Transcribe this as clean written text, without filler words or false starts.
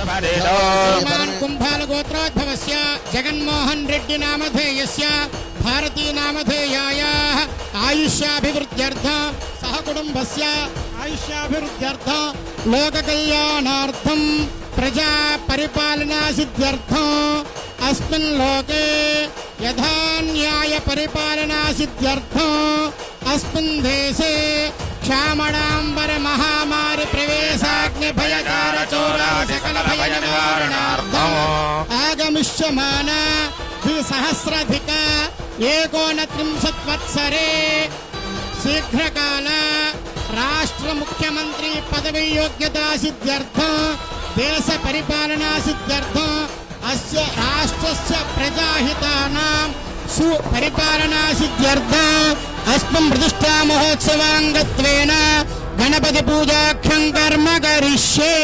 श्रीमान् कुम्भालगोत्रोद्भवस्य जगन्मोहन रेड्डी नामधेयस्य भारती नामधेयायाः आयुष्याभिवृद्ध्यर्थं सह कुटुम्बस्य आयुष्याभिवृद्ध्यर्थं लोककल्याणार्थं प्रजा परिपालनासिद्ध्यर्थं अस्मिन् लोके यथा न्याय परिपालनासिद्ध्यर्थं अस्मिन् देशे क्षामणाम्बर महामारी प्रवेशाग्नि भयकार चोरा सकल भय निवारणार्थम् आगमिष्यमान द्विसहस्राधिक 39 वत्सरे शीघ्रकाल राष्ट्र मुख्यमंत्री पदवी योग्यता सिद्ध्यर्थं देश परिपालना सिद्ध्यर्थं अस्य राष्ट्रस्य प्रजाहितानां सुपरिपालना सिद्ध्यर्थं अस्मिन् प्रतिष्ठा महोत्सवाङ्गत्वेन गणपति पूजाख्यं कर्म करिष्ये।